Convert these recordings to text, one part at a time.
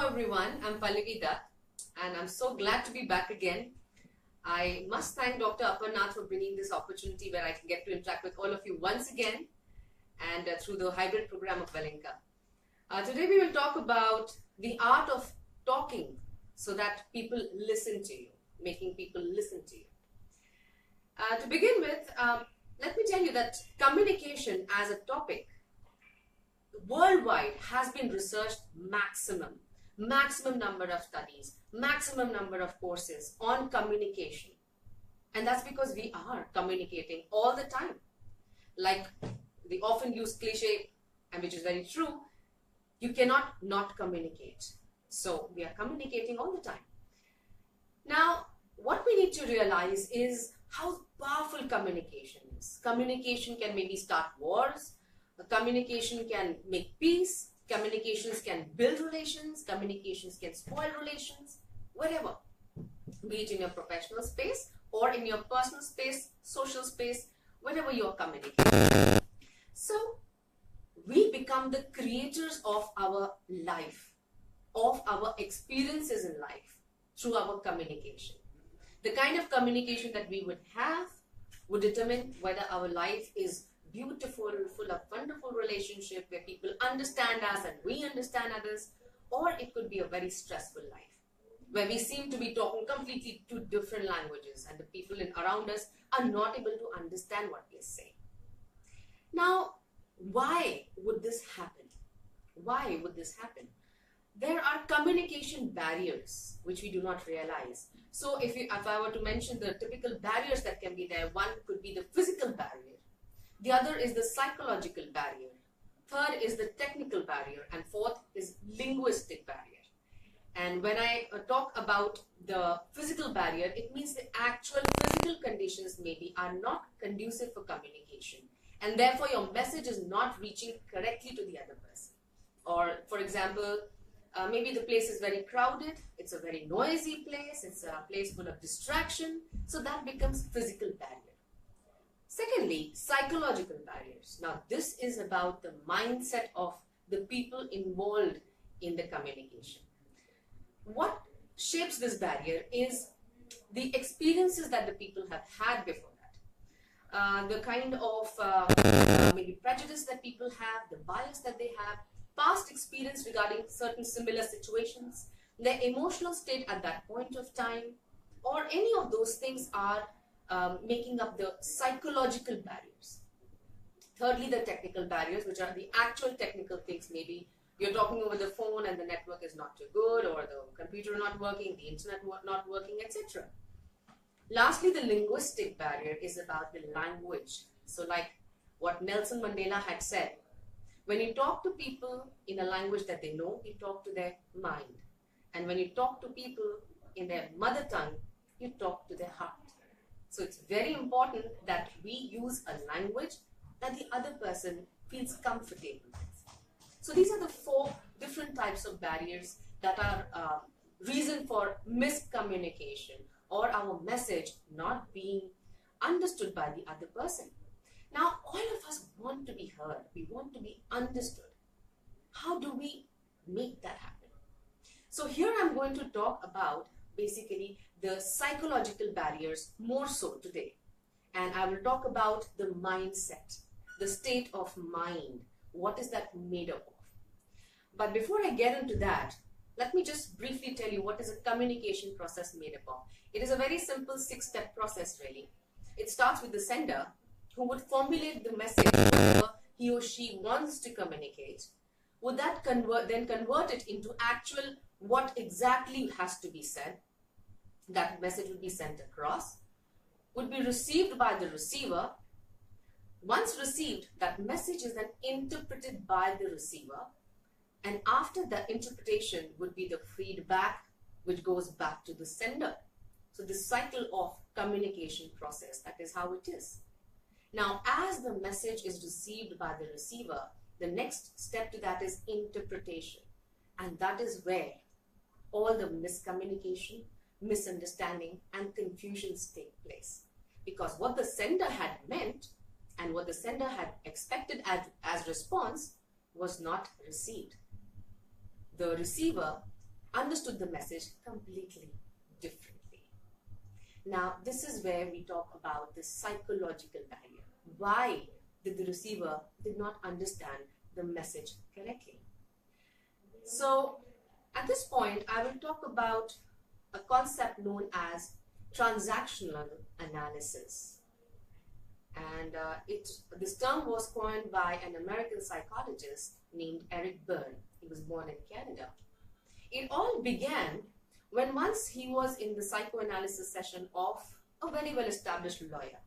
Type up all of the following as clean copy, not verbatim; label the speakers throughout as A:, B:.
A: Hello everyone, I'm Pallavi Dutt and I'm so glad to be back again. I must thank Dr. Aparnath for bringing this opportunity where I can get to interact with all of you once again and through the hybrid program of Velinka. Today we will talk about the art of talking so that people listen to you, making people listen to you. To begin with, let me tell you that communication as a topic worldwide has been researched maximum number of studies, maximum number of courses on communication. And that's because we are communicating all the time. Like the often used cliche, and which is very true, you cannot not communicate. So we are communicating all the time. Now, what we need to realize is how powerful communication is. Communication can maybe start wars. Communication can make peace. Communications can build relations. Communications can spoil relations. Whatever. Be it in your professional space or in your personal space, social space, wherever you are communicating. So, we become the creators of our life, of our experiences in life through our communication. The kind of communication that we would have would determine whether our life is beautiful, full of wonderful relationship where people understand us and we understand others, or it could be a very stressful life where we seem to be talking completely two different languages and the people around us are not able to understand what we are saying. Now, why would this happen? Why would this happen? There are communication barriers which we do not realize. So if I were to mention the typical barriers that can be there, one could be the physical barrier. The other is the psychological barrier. Third is the technical barrier. And fourth is linguistic barrier. And when I talk about the physical barrier, it means the actual physical conditions maybe are not conducive for communication. And therefore your message is not reaching correctly to the other person. Or for example, maybe the place is very crowded, it's a very noisy place, it's a place full of distraction. So that becomes physical barrier. Secondly, psychological barriers. Now, this is about the mindset of the people involved in the communication. What shapes this barrier is the experiences that the people have had before that. The kind of maybe prejudice that people have, the bias that they have, past experience regarding certain similar situations, their emotional state at that point of time, or any of those things are making up the psychological barriers. Thirdly, the technical barriers, which are the actual technical things. Maybe you're talking over the phone and the network is not too good, or the computer not working, the internet not working, etc. Lastly, the linguistic barrier is about the language. So like what Nelson Mandela had said, when you talk to people in a language that they know, you talk to their mind. And when you talk to people in their mother tongue, you talk to their heart. So it's very important that we use a language that the other person feels comfortable with. So these are the 4 different types of barriers that are reason for miscommunication or our message not being understood by the other person. Now, all of us want to be heard. We want to be understood. How do we make that happen? So here I'm going to talk about basically the psychological barriers more so today. And I will talk about the mindset, the state of mind. What is that made up of? But before I get into that, let me just briefly tell you what is a communication process made up of. It is a very simple 6-step process really. It starts with the sender who would formulate the message whatever he or she wants to communicate. Would that then convert it into actual what exactly has to be said. That message would be sent across, would be received by the receiver. Once received, that message is then interpreted by the receiver, and after the interpretation would be the feedback which goes back to the sender. So this cycle of communication process, that is how it is. Now, as the message is received by the receiver, the next step to that is interpretation, and that is where all the miscommunication, misunderstanding and confusions take place, because what the sender had meant and what the sender had expected as response was not received. The receiver understood the message completely differently. Now, this is where we talk about the psychological barrier. Why did the receiver did not understand the message correctly? So, at this point, I will talk about a concept known as transactional analysis. And this term was coined by an American psychologist named Eric Berne. He was born in Canada. It all began when once he was in the psychoanalysis session of a very well-established lawyer.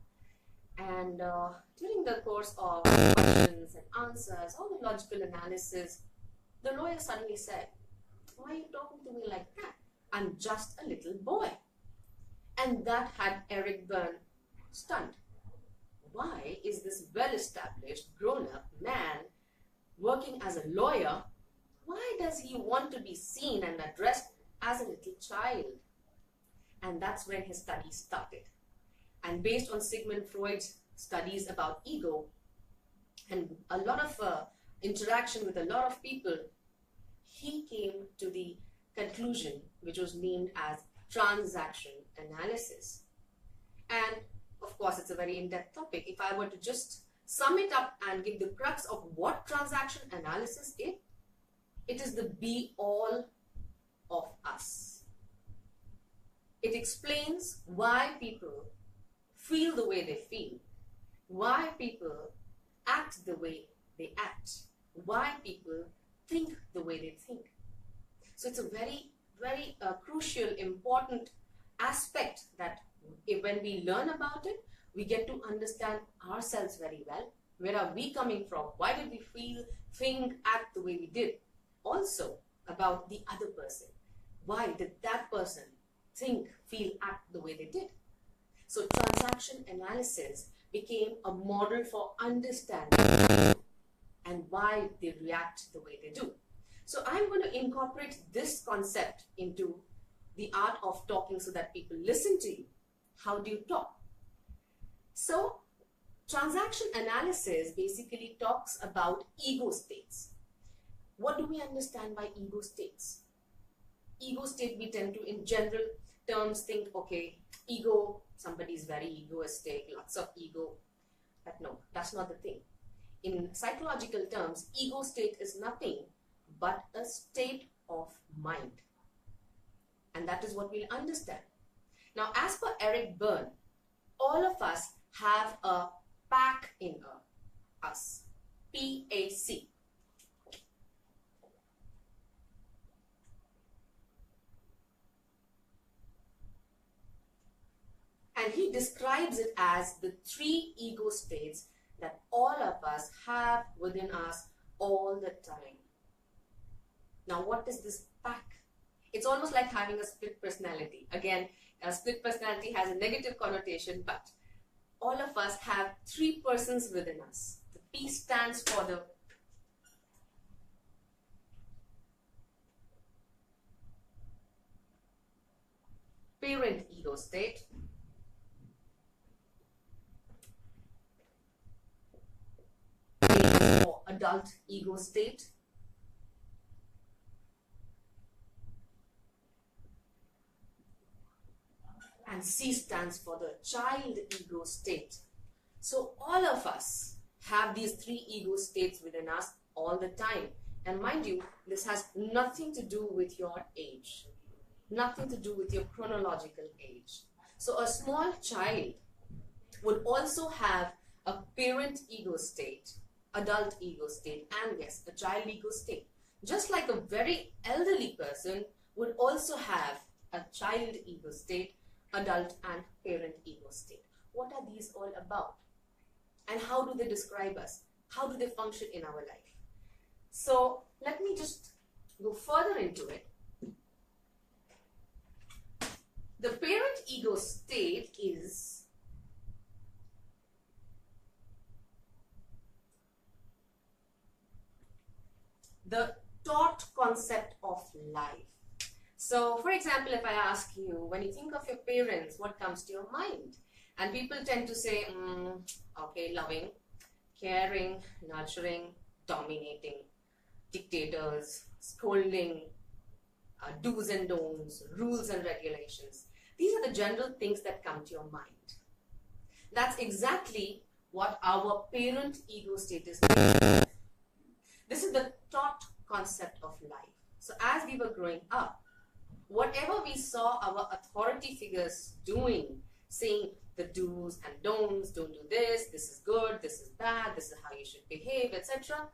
A: And during the course of questions and answers, all the logical analysis, the lawyer suddenly said, "Why are you talking to me like that? I'm just a little boy." And that had Eric Berne stunned. Why is this well-established, grown-up man working as a lawyer, why does he want to be seen and addressed as a little child? And that's when his studies started. And based on Sigmund Freud's studies about ego and a lot of interaction with a lot of people, he came to the conclusion which was named as transaction analysis. And of course, it's a very in-depth topic. If I were to just sum it up and give the crux of what transaction analysis is, it is the be-all of us. It explains why people feel the way they feel, why people act the way they act, why people think the way they think. So it's a very, very crucial, important aspect that when we learn about it, we get to understand ourselves very well. Where are we coming from? Why did we feel, think, act the way we did? Also about the other person. Why did that person think, feel, act the way they did? So transaction analysis became a model for understanding and why they react the way they do. So I'm going to incorporate this concept into the art of talking so that people listen to you. How do you talk? So transaction analysis basically talks about ego states. What do we understand by ego states? Ego state, we tend to, in general terms, think, okay, ego, somebody is very egoistic, lots of ego. But no, that's not the thing. In psychological terms, ego state is nothing but a state of mind. And that is what we'll understand. Now, as per Eric Berne, all of us have a PAC in us. P-A-C. And he describes it as the 3 ego states that all of us have within us all the time. Now, what is this PAC? It's almost like having a split personality. Again, a split personality has a negative connotation, but all of us have 3 persons within us. The P stands for the parent ego state. A for adult ego state. And C stands for the child ego state. So all of us have these 3 ego states within us all the time. And mind you, this has nothing to do with your age, nothing to do with your chronological age. So a small child would also have a parent ego state, adult ego state, and yes, a child ego state. Just like a very elderly person would also have a child ego state, adult and parent ego state. What are these all about? And how do they describe us? How do they function in our life? So let me just go further into it. The parent ego state is the taught concept of life. So, for example, if I ask you, when you think of your parents, what comes to your mind? And people tend to say, okay, loving, caring, nurturing, dominating, dictators, scolding, do's and don'ts, rules and regulations. These are the general things that come to your mind. That's exactly what our parent ego state is. This is the taught concept of life. So as we were growing up, whatever we saw our authority figures doing, saying the do's and don'ts, don't do this is good, this is bad, this is how you should behave, etc.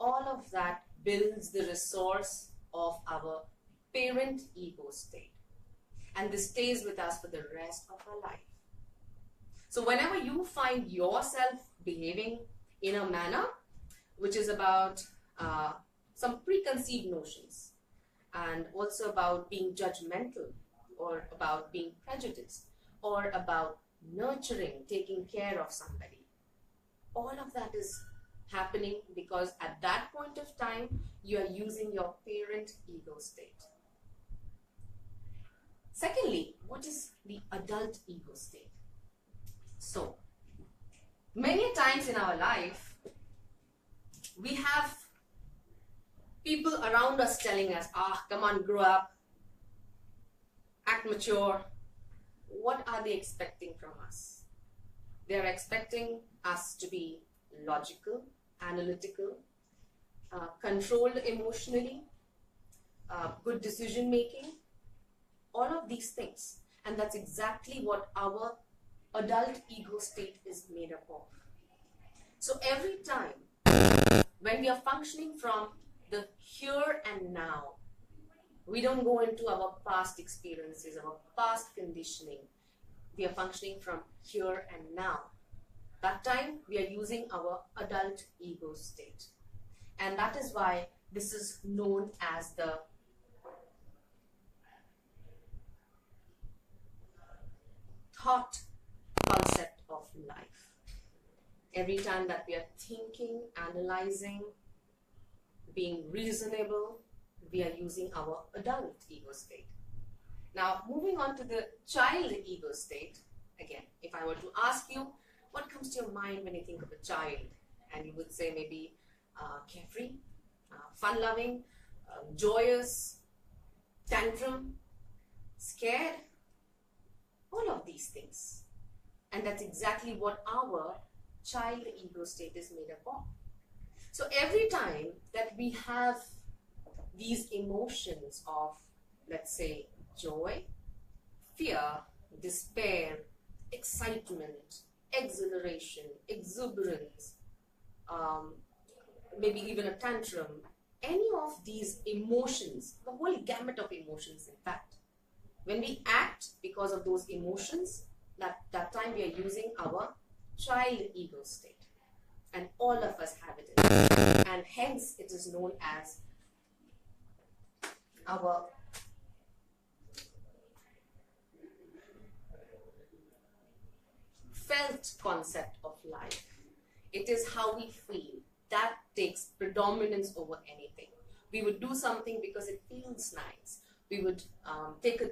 A: All of that builds the resource of our parent ego state. And this stays with us for the rest of our life. So whenever you find yourself behaving in a manner which is about some preconceived notions, and also about being judgmental, or about being prejudiced, or about nurturing, taking care of somebody, all of that is happening because at that point of time you are using your parent ego state. Secondly, what is the adult ego state? So, many times in our life, we have people around us telling us, come on, grow up, act mature. What are they expecting from us? They are expecting us to be logical, analytical, controlled emotionally, good decision making, all of these things. And that's exactly what our adult ego state is made up of. So every time when we are functioning from the here and now, we don't go into our past experiences, our past conditioning. We are functioning from here and now. That time we are using our adult ego state. And that is why this is known as the thought concept of life. Every time that we are thinking, analyzing, being reasonable, we are using our adult ego state. Now, moving on to the child ego state, again, if I were to ask you, what comes to your mind when you think of a child? And you would say maybe carefree, fun-loving, joyous, tantrum, scared, all of these things. And that's exactly what our child ego state is made up of. So every time that we have these emotions of, let's say, joy, fear, despair, excitement, exhilaration, exuberance, maybe even a tantrum, any of these emotions, the whole gamut of emotions in fact, when we act because of those emotions, that time we are using our child ego state. And all of us have it in us. And hence it is known as our felt concept of life. It is how we feel. That takes predominance over anything. We would do something because it feels nice. We would take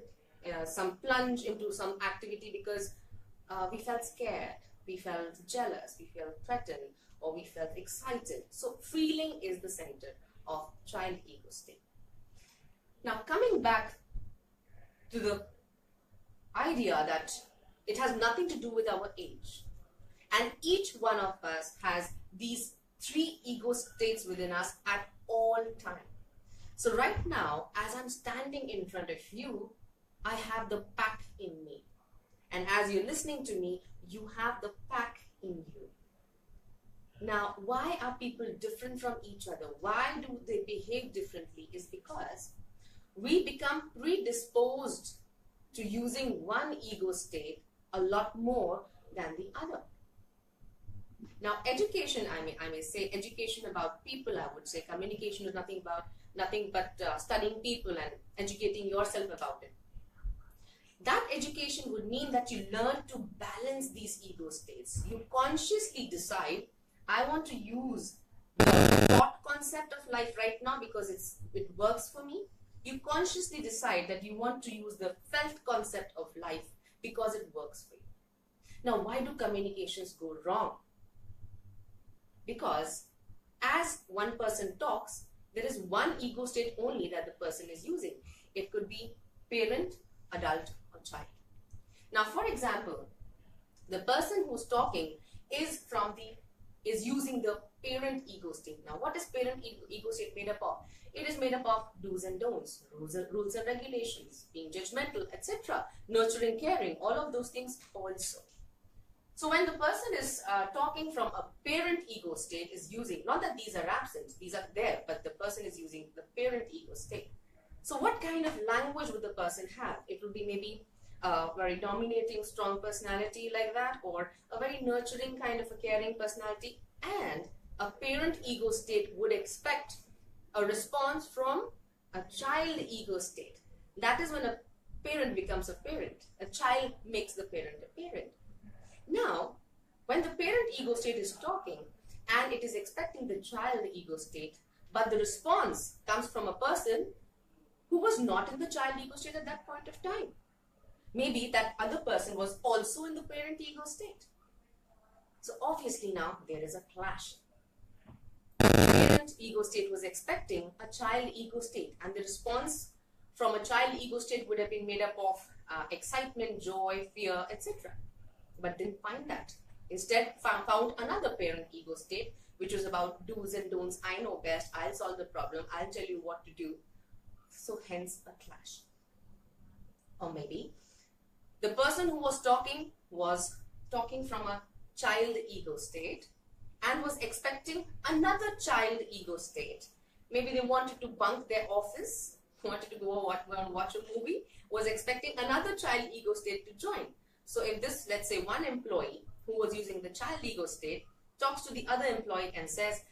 A: some plunge into some activity because we felt scared, we felt jealous, we felt threatened, or we felt excited. So feeling is the center of child ego state. Now coming back to the idea that it has nothing to do with our age, and each one of us has these three ego states within us at all time. So right now, as I'm standing in front of you, I have the pack in me. And as you're listening to me, you have the pack in you. Now, why are people different from each other? Why do they behave differently? Is because we become predisposed to using one ego state a lot more than the other. Now, education, I may say, education about people, I would say, communication is nothing but studying people and educating yourself about it. That education would mean that you learn to balance these ego states. You consciously decide, I want to use the thought concept of life right now because it works for me. You consciously decide that you want to use the felt concept of life because it works for you. Now, why do communications go wrong? Because as one person talks, there is one ego state only that the person is using. It could be parent, adult, or child. Now, for example, the person who's talking is using the parent ego state. Now, what is parent ego state made up of? It is made up of do's and don'ts, rules and regulations, being judgmental, etc., nurturing, caring, all of those things also. So when the person is talking from a parent ego state, is using, not that these are absent, these are there, but the person is using the parent ego state. So what kind of language would the person have? It would be maybe a very dominating, strong personality like that, or a very nurturing kind of a caring personality. And a parent ego state would expect a response from a child ego state. That is when a parent becomes a parent. A child makes the parent a parent. Now, when the parent ego state is talking and it is expecting the child ego state, but the response comes from a person who was not in the child ego state at that point of time. Maybe that other person was also in the parent ego state. So obviously now there is a clash. The parent ego state was expecting a child ego state, and the response from a child ego state would have been made up of excitement, joy, fear, etc. But didn't find that. Instead found another parent ego state, which was about do's and don'ts. I know best, I'll solve the problem, I'll tell you what to do. So hence a clash. Or maybe the person who was talking from a child ego state and was expecting another child ego state. Maybe they wanted to bunk their office, wanted to go and watch a movie, was expecting another child ego state to join. So if this, let's say, one employee who was using the child ego state talks to the other employee and says,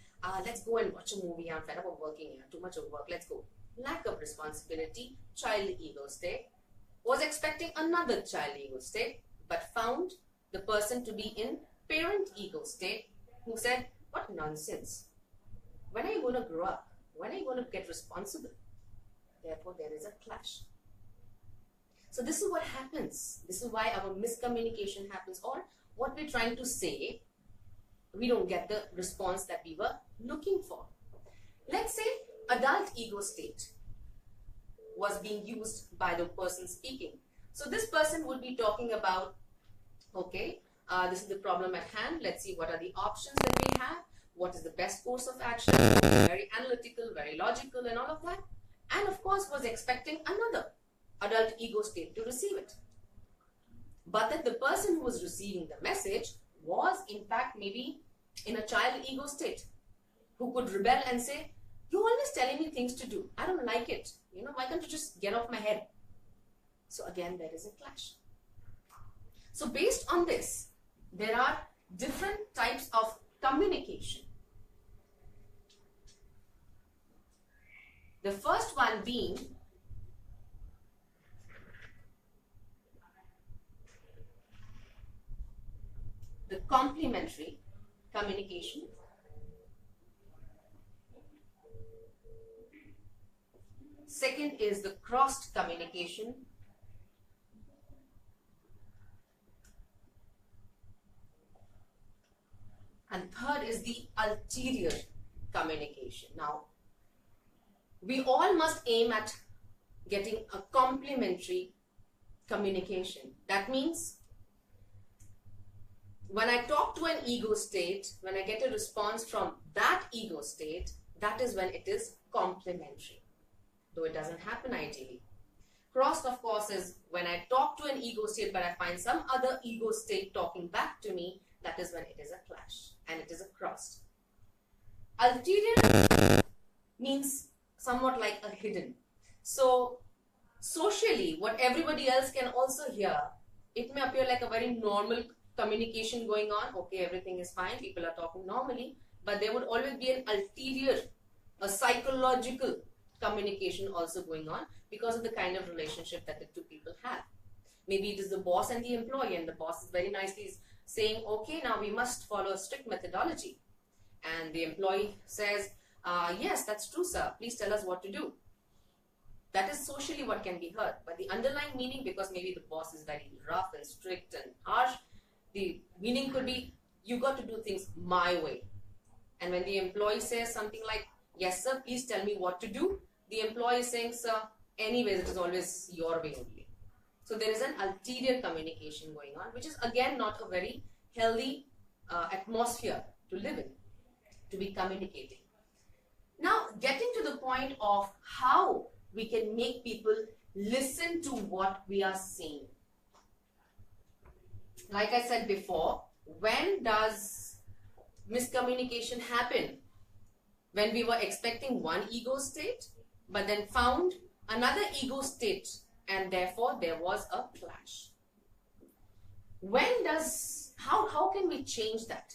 A: let's go and watch a movie, I'm fed up of working here, too much of work, let's go. Lack of responsibility, child ego state, was expecting another child ego state, but found the person to be in parent ego state, who said, what nonsense. When are you going to grow up? When are you going to get responsible? Therefore, there is a clash. So this is what happens. This is why our miscommunication happens, or what we're trying to say, we don't get the response that we were looking for. Let's say adult ego state was being used by the person speaking. So this person would be talking about, okay, this is the problem at hand. Let's see what are the options that we have. What is the best course of action? Very analytical, very logical and all of that. And of course was expecting another adult ego state to receive it. But that the person who was receiving the message was in fact maybe in a child ego state, who could rebel and say, you're always telling me things to do. I don't like it. Why can't you just get off my head? So again, there is a clash. So based on this, there are different types of communication. The first one being the complementary communication. Second is the crossed communication. And third is the ulterior communication. Now, we all must aim at getting a complementary communication. That means when I talk to an ego state, when I get a response from that ego state, that is when it is complementary. Though it doesn't happen ideally. Crossed, of course, is when I talk to an ego state but I find some other ego state talking back to me, that is when it is a clash and it is a crossed. Ulterior means somewhat like a hidden. So socially, what everybody else can also hear, it may appear like a very normal communication going on. Okay, everything is fine, people are talking normally, but there would always be an ulterior, a psychological communication also going on because of the kind of relationship that the two people have. Maybe it is the boss and the employee, and the boss is very nicely saying, okay, now we must follow a strict methodology. And the employee says, yes, that's true, sir. Please tell us what to do. That is socially what can be heard. But the underlying meaning, because maybe the boss is very rough and strict and harsh, the meaning could be, you got to do things my way. And when the employee says something like, yes, sir, please tell me what to do, the employee is saying, sir, anyways, it is always your way only. So there is an ulterior communication going on, which is again not a very healthy atmosphere to live in, to be communicating. Now, getting to the point of how we can make people listen to what we are saying. Like I said before, when does miscommunication happen? When we were expecting one ego state, but then found another ego state, and therefore there was a clash. How can we change that?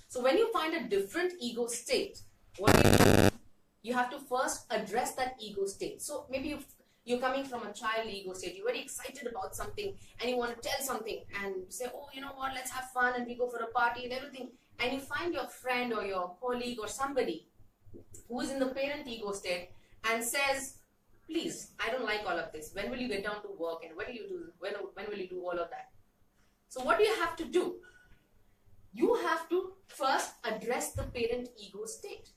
A: So when you find a different ego state, what do you do? You have to first address that ego state. So maybe you're coming from a child ego state, you're very excited about something and you want to tell something and say, oh, you know what, let's have fun and we go for a party and everything. And you find your friend or your colleague or somebody who is in the parent ego state and says, please, I don't like all of this. When will you get down to work and what do you do? When will you do all of that? So what do you have to do? You have to first address the parent ego state.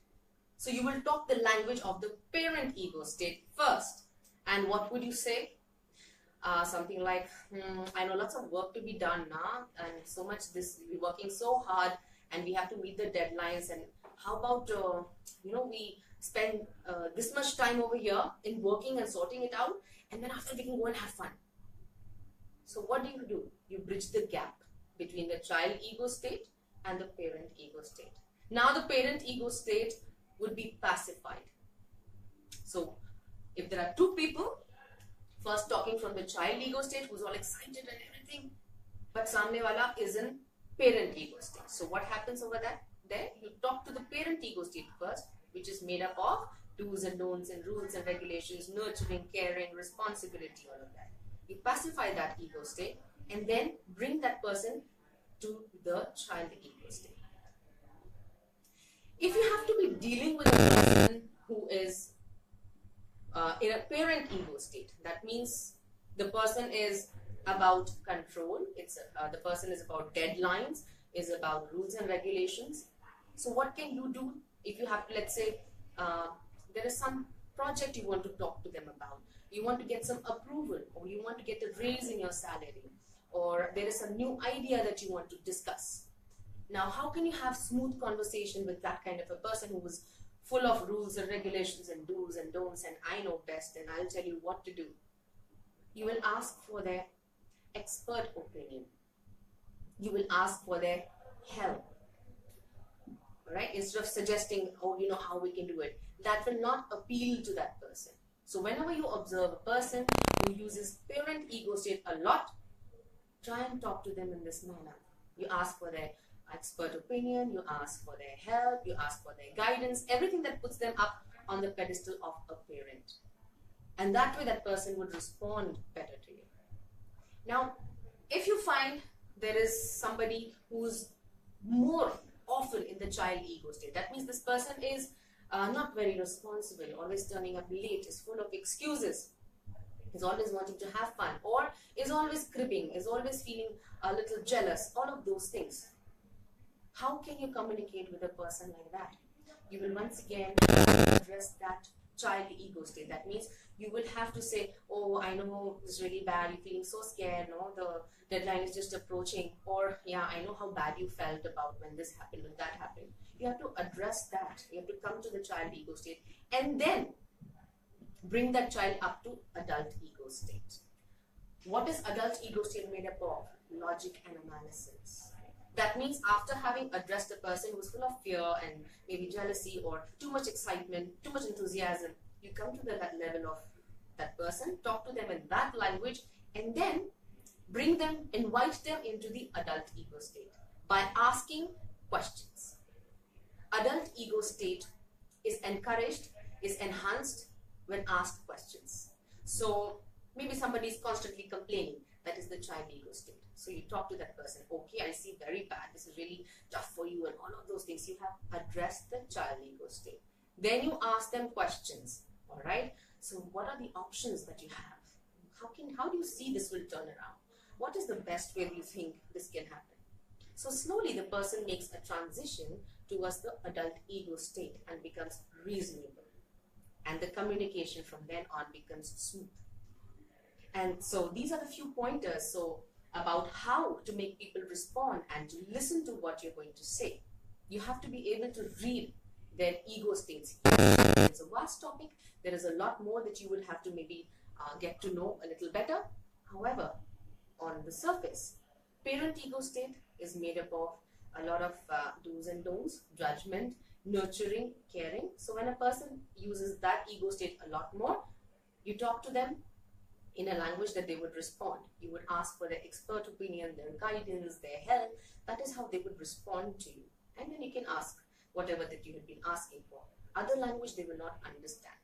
A: So you will talk the language of the parent ego state first. And what would you say? Something like, I know lots of work to be done now, and so much we're working so hard and we have to meet the deadlines, and how about we spend this much time over here in working and sorting it out, and then after we can go and have fun. So what do? You bridge the gap between the child ego state and the parent ego state. Now the parent ego state would be pacified. So if there are two people, first talking from the child ego state who's all excited and everything, but samne wala is in parent ego state. So what happens over there? You talk to the parent ego state first, which is made up of do's and don'ts and rules and regulations, nurturing, caring, responsibility, all of that. You pacify that ego state and then bring that person to the child ego state. If you have to be dealing with a person who is in a parent ego state, that means the person is about control, the person is about deadlines, is about rules and regulations. So what can you do if you have to, let's say, there is some project you want to talk to them about, you want to get some approval, or you want to get a raise in your salary, or there is some new idea that you want to discuss. Now, how can you have smooth conversation with that kind of a person who is full of rules and regulations and do's and don'ts and I know best and I'll tell you what to do? You will ask for their expert opinion. You will ask for their help. Right? Instead of suggesting, oh, you know how we can do it. That will not appeal to that person. So whenever you observe a person who uses parent ego state a lot, try and talk to them in this manner. You ask for their expert opinion, you ask for their help, you ask for their guidance, everything that puts them up on the pedestal of a parent. And that way that person would respond better to you. Now, if you find there is somebody who's more often in the child ego state, that means this person is not very responsible, always turning up late, is full of excuses, is always wanting to have fun, or is always cribbing, is always feeling a little jealous, all of those things. How can you communicate with a person like that? You will once again address that child ego state. That means you will have to say, oh, I know it's really bad, you're feeling so scared, no, the deadline is just approaching, or yeah, I know how bad you felt about when this happened, when that happened. You have to address that. You have to come to the child ego state and then bring that child up to adult ego state. What is adult ego state made up of? Logic and analysis. That means after having addressed a person who is full of fear and maybe jealousy or too much excitement, too much enthusiasm, you come to that level of that person, talk to them in that language, and then bring them, invite them into the adult ego state by asking questions. Adult ego state is encouraged, is enhanced when asked questions. So maybe somebody is constantly complaining. That is the child ego state. So you talk to that person. Okay, I see, very bad. This is really tough for you and all of those things. You have addressed the child ego state. Then you ask them questions. All right. So what are the options that you have? How do you see this will turn around? What is the best way you think this can happen? So slowly the person makes a transition towards the adult ego state and becomes reasonable. and the communication from then on becomes smooth. And so these are the few pointers about how to make people respond and to listen to what you're going to say. You have to be able to read their ego states. It's a vast topic. There is a lot more that you will have to maybe get to know a little better. However, on the surface, parent ego state is made up of a lot of do's and don'ts, judgment, nurturing, caring. So when a person uses that ego state a lot more, you talk to them in a language that they would respond. You would ask for their expert opinion, their guidance, their help. That is how they would respond to you. And then you can ask whatever that you have been asking for. Other language they will not understand.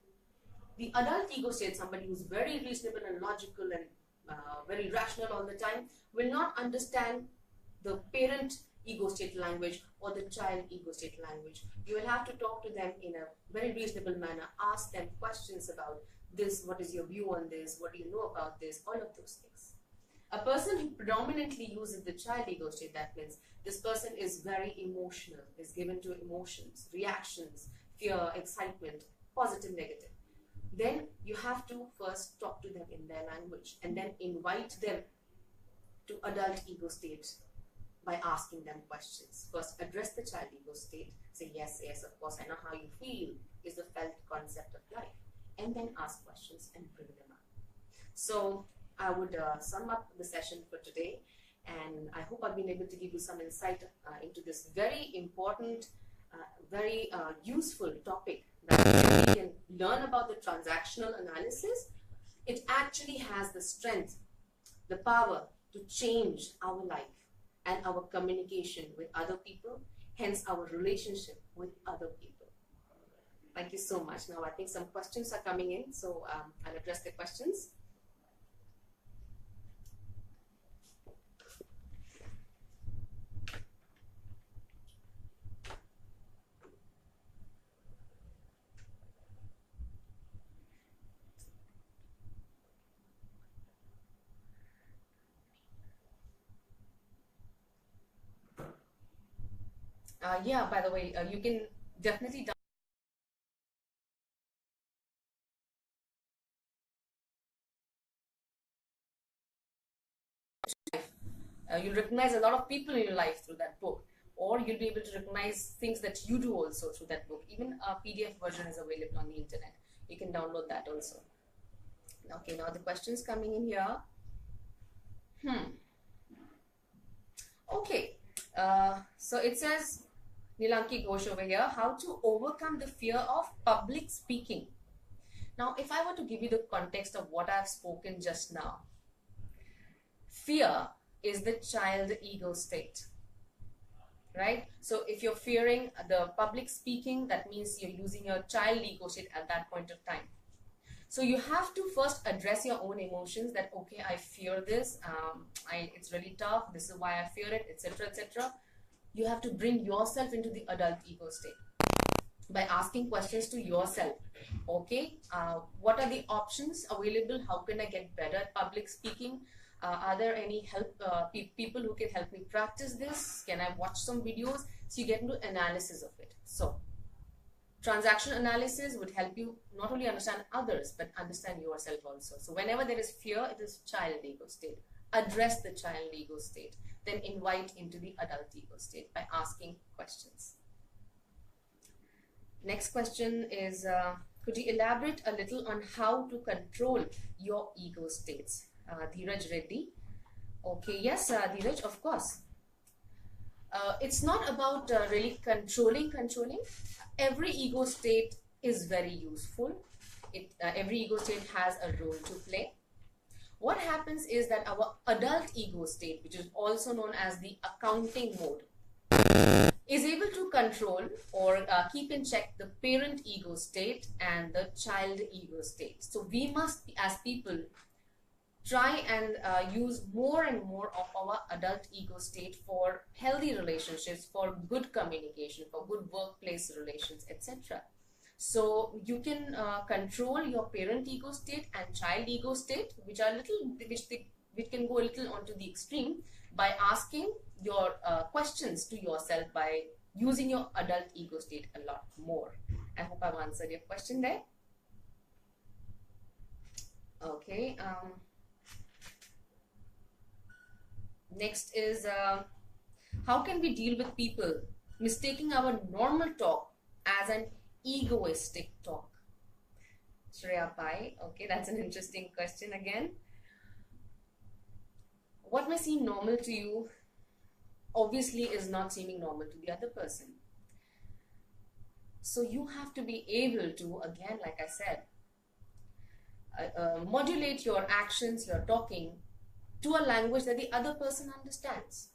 A: The adult ego state, somebody who's very reasonable and logical and very rational all the time, will not understand the parent ego state language or the child ego state language. You will have to talk to them in a very reasonable manner, ask them questions about this, what is your view on this, what do you know about this, all of those things. A person who predominantly uses the child ego state, that means this person is very emotional, is given to emotions, reactions, fear, excitement, positive, negative. Then you have to first talk to them in their language and then invite them to adult ego state by asking them questions. First, address the child ego state. Say, yes, yes, of course, I know how you feel, is the felt concept of life. And then ask questions and bring them up. So I would sum up the session for today, and I hope I've been able to give you some insight into this very important, very useful topic that we can learn about the transactional analysis. It actually has the strength, the power to change our life and our communication with other people, hence our relationship with other people. Thank you so much. Now I think some questions are coming in, so I'll address the questions. Yeah, by the way, you can definitely you'll recognize a lot of people in your life through that book, or you'll be able to recognize things that you do also through that book. Even a PDF version is available on the internet. You can download that also. Okay, now the questions coming in here. Okay, so it says, Nilanki Ghosh over here, how to overcome the fear of public speaking. Now, if I were to give you the context of what I've spoken just now, fear is the child ego state, right? So if you're fearing the public speaking, that means you're using your child ego state at that point of time. So you have to first address your own emotions that, okay, I fear this, it's really tough, this is why I fear it, etc., etc. You have to bring yourself into the adult ego state by asking questions to yourself. Okay, what are the options available? How can I get better at public speaking? Are there any help people who can help me practice this? Can I watch some videos? So you get into analysis of it. So transaction analysis would help you not only understand others, but understand yourself also. So whenever there is fear, it is child ego state. Address the child ego state. Then invite into the adult ego state by asking questions. Next question is, could you elaborate a little on how to control your ego states? Dheeraj Reddy. Okay, yes, Dheeraj, of course. It's not about really controlling. Every ego state is very useful. Every ego state has a role to play. What happens is that our adult ego state, which is also known as the accounting mode, is able to control or keep in check the parent ego state and the child ego state. So we must, as people, try and use more and more of our adult ego state for healthy relationships, for good communication, for good workplace relations, etc. So you can control your parent ego state and child ego state, which can go a little onto the extreme, by asking your questions to yourself, by using your adult ego state a lot more. I hope I've answered your question there. Okay. Next is how can we deal with people mistaking our normal talk as an egoistic talk? Shreya Pai. Okay, that's an interesting question again. What may seem normal to you obviously is not seeming normal to the other person. So you have to be able to, again, like I said, modulate your actions, your talking to a language that the other person understands.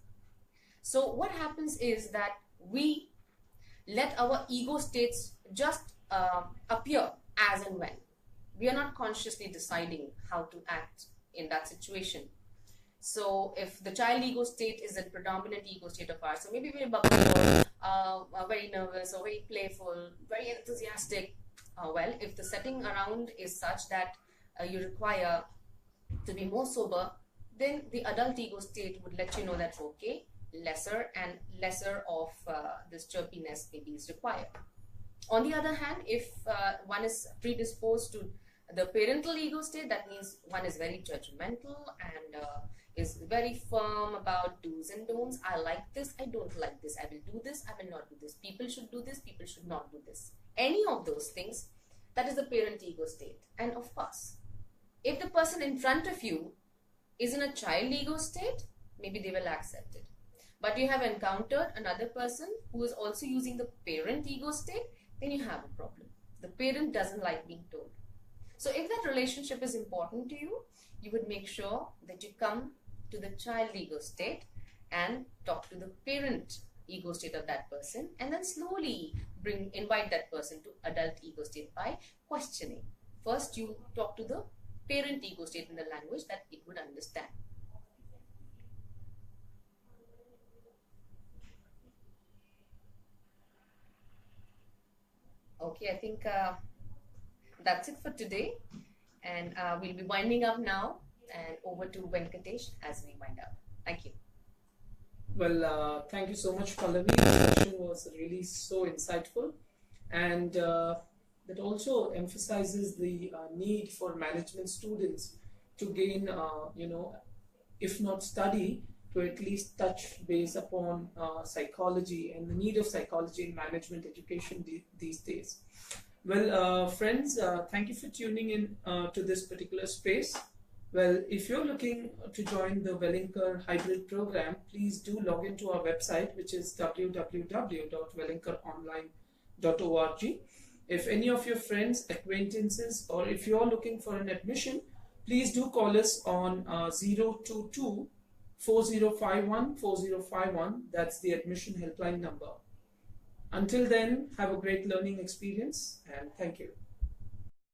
A: So what happens is that we let our ego states just appear as and when. We are not consciously deciding how to act in that situation. So if the child ego state is a predominant ego state of ours, so maybe we're bubbly or very nervous or very playful, very enthusiastic. Well, if the setting around is such that you require to be more sober, then the adult ego state would let you know that, okay, lesser and lesser of this chirpiness maybe is required. On the other hand, if one is predisposed to the parental ego state, that means one is very judgmental and is very firm about do's and don'ts. I like this, I don't like this, I will do this, I will not do this, people should do this, people should not do this. Any of those things, that is the parent ego state. And of course, if the person in front of you is in a child ego state, maybe they will accept it. But you have encountered another person who is also using the parent ego state, then you have a problem. The parent doesn't like being told. So if that relationship is important to you, you would make sure that you come to the child ego state and talk to the parent ego state of that person, and then slowly invite that person to adult ego state by questioning. First, you talk to the parent ego state in the language that it would understand. Okay, I think that's it for today, and we'll be winding up now, and over to Venkatesh as we wind up. Thank you.
B: Well, thank you so much, Pallavi. The session was really so insightful, and that also emphasizes the need for management students to gain, if not study, to at least touch base upon psychology and the need of psychology in management education these days. Well, friends, thank you for tuning in to this particular space. Well, if you're looking to join the Wellinkar hybrid program, please do log into our website, which is www.wellinkaronline.org. If any of your friends, acquaintances, or if you're looking for an admission, please do call us on 022 4051 4051. That's the admission helpline number. Until then, have a great learning experience, and thank you.